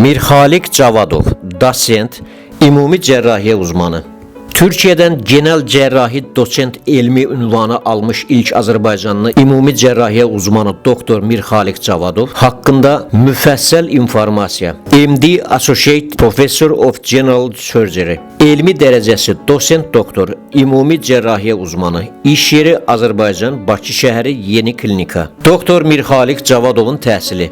Mirxalik Cavadov, dosent, ümumi cərrahiyyə uzmanı. Türkiyədən genel cerrahi doçent elmi ünvanı almış ilk Azərbaycanlı ümumi cərrahiyyə uzmanı doktor Mirxalik Cavadov haqqında müfəssəl informasiya. MD Associate Professor of General Surgery. Elmi dərəcəsi dosent doktor, ümumi cərrahiyyə uzmanı. İş yeri Azərbaycan, Bakı şəhəri, Yeni Klinika. Doktor Mirxalik Cavadovun təhsili.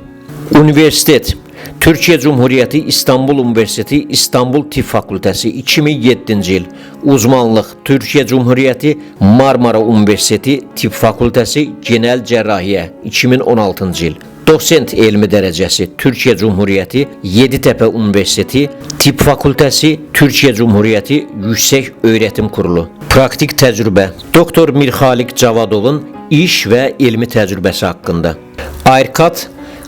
Universitet Türkiye Cumhuriyeti İstanbul Üniversitesi İstanbul Tıp Fakültesi 2007 yıl. Uzmanlıq Türkiye Cumhuriyeti Marmara Üniversitesi Tıp Fakültesi Genel Cerrahiyyə 2016 yıl. Dosent elmi dərəcəsi Türkiye Cumhuriyeti Yeditepe Üniversitesi Tıp Fakültesi Türkiye Cumhuriyeti Yüksek Öğretim Kurulu. Praktik təcrübə Doktor Mirxalik Cavadovun iş və elmi təcrübəsi haqqında. ARCAD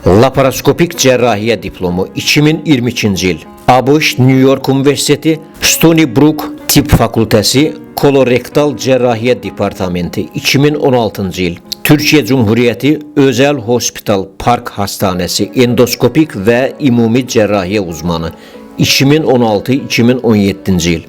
Laparoskopik cerrahiyyə diplomu 2022 yıl. ABŞ New York Üniversitesi Stony Brook Tıp Fakültesi Kolorektal Cerrahiyyə Departamenti 2016 yıl. Türkiye Cumhuriyeti Özel Hospital Park Hastanesi Endoskopik ve İmumi Cerrahiyyə uzmanı 2016-2017 yıl.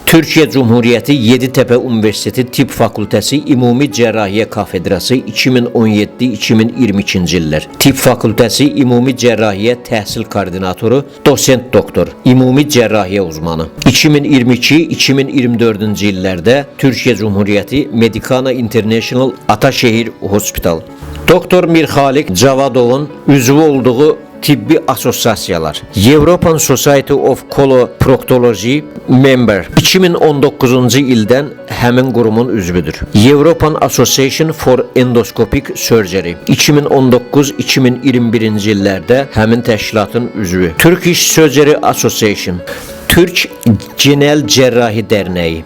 Türkiye Cumhuriyeti Yeditepe Üniversitesi Tıp Fakültesi İmumi Cerrahiyyə Kafedrası 2017-2022 yıllar. Tıp Fakültesi İmumi Cerrahiyyə Təhsil Koordinatoru, Dosent Doktor, İmumi Cerrahiyyə uzmanı. 2022-2024 yıllarda Türkiye Cumhuriyeti Medicana International Ataşehir Hospital. Doktor Mirxalik Cavadovun üzvü olduğu tibbi asosiasiyalar. European Society of Coloproctology member 2019 ildən həmin qurumun üzvüdür. European Association for Endoscopic Surgery 2019-2021 illərdə həmin təşkilatın üzvü. Turkish Surgery Association Türk Genel Cerrahi Dərnəyi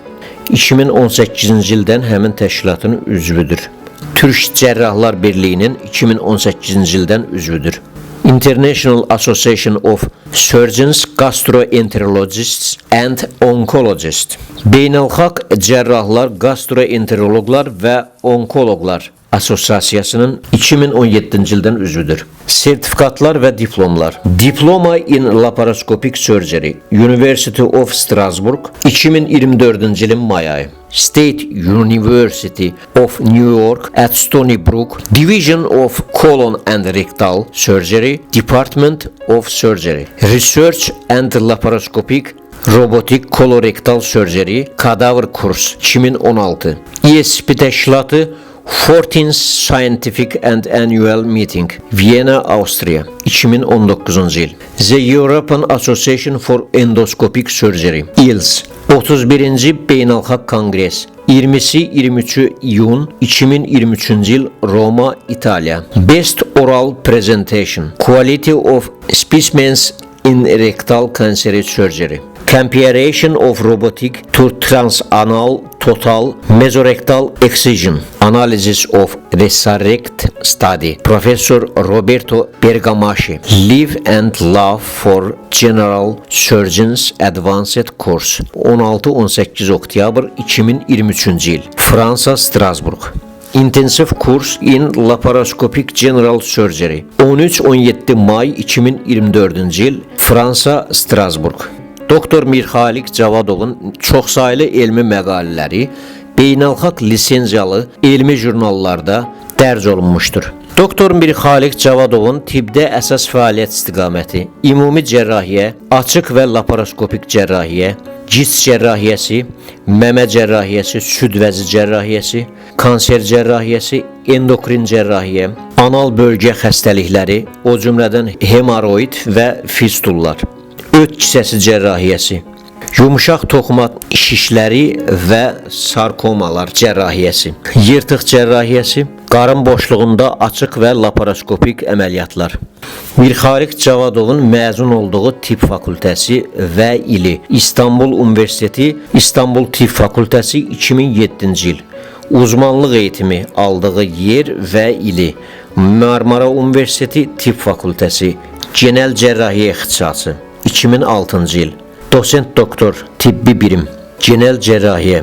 2018 ildən həmin təşkilatın üzvüdür. Türk Cərrahlar Birliyinin 2018 ildən üzvüdür. International Association of Surgeons, Gastroenterologists and Oncologists. Beynəlxalq Cərrahlar, Gastroenterologlar və Onkologlar Asosiasiyasının 2017 ildən üzvüdür. Sertifikatlar və diplomlar. Diploma in Laparoscopic Surgery, University of Strasbourg 2024 ilin may ayı. State University of New York at Stony Brook, Division of Colon and Rectal Surgery, Department of Surgery, Research and Laparoscopic Robotic Colorectal Surgery, Cadaver Kurs 2016. ESP təşkilatı 14th Scientific and Annual Meeting, Vienna, Avstriya 2019 yıl. The European Association for Endoscopic Surgery, ILS 31. Beynəlxalq Kongres 20-23 iyun 2023 yıl, Roma, İtalya. Best Oral Presentation, Quality of Specimens in Rectal Cancer Surgery, Comparison of Robotic to Transanal Total Mesorectal Excision, Analysis of Resurrect Study, Professor Roberto Bergamaschi, Live and Love for General Surgeons Advanced Course 16-18 oktyabr 2023 yıl, Fransa, Strasbourg. Intensive Course in Laparoscopic General Surgery 13-17 may 2024 yıl, Fransa, Strasbourg. Doktor Mirxalik Cavadovun çoxsaylı elmi məqalələri beynəlxalq lisenziyalı elmi jurnallarda dərc olunmuşdur. Doktor Mirxalik Cavadovun tibbdə əsas fəaliyyət istiqaməti ümumi cərrahiyyə, açıq və laparoskopik cərrahiyyə, cis cərrahiyyəsi, məmə cərrahiyyəsi, süd vəzi cərrahiyyəsi, kanser cərrahiyyəsi, endokrin cərrahiyyə, anal bölgə xəstəlikləri, o cümlədən hemoroid və fistullar, öt kisəsi cərrahiyyəsi, yumuşaq toxuma şişləri və sarkomalar cərrahiyyəsi, yırtıq cərrahiyyəsi, qarın boşluğunda açıq və laparoskopik əməliyyatlar. Mirxalik Cavadovun məzun olduğu Tıp Fakültəsi və ili İstanbul Üniversitesi İstanbul Tıp Fakültəsi 2007 yıl. Uzmanlıq eğitimi aldığı yer və ili Marmara Üniversitesi Tıp Fakültəsi Genel Cerrahiyyə İxtisası. 2006-cı il. Dosent doktor, tibbi bilim, genel cerrahiyə.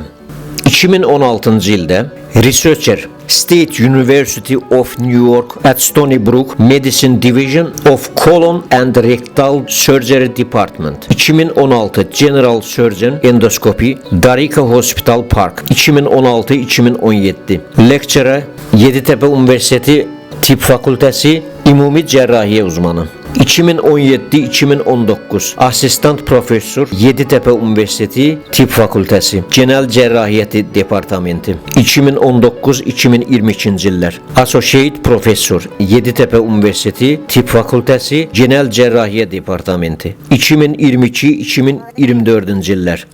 2016-cı ildə researcher, State University of New York at Stony Brook Medicine Division of Colon and Rectal Surgery Department. 2016 General Surgeon Endoscopy, Darika Hospital Park. 2016-2017 Lecturer, Yeditepe Üniversitesi Tıp Fakültesi İmumi Cerrahiye uzmanı. 2017-2019 Asistant Profesör, Yeditepe Üniversitesi Tıp Fakültesi Genel Cerrahiyeti Departamenti. 2019-2022 illər Associate Profesör, Yeditepe Üniversitesi Tıp Fakültesi Genel Cerrahiye Departamenti. 2022-2024 illər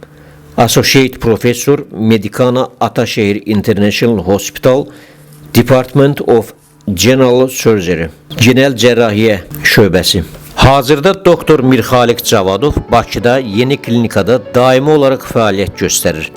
Associate Profesör, Medicana Ataşehir International Hospital Department of General Surgery, Genel Cerrahiye şöbəsi. Hazırda doktor Mirxalik Cavadov Bakıda yeni klinikada daimi olaraq fəaliyyət göstərir.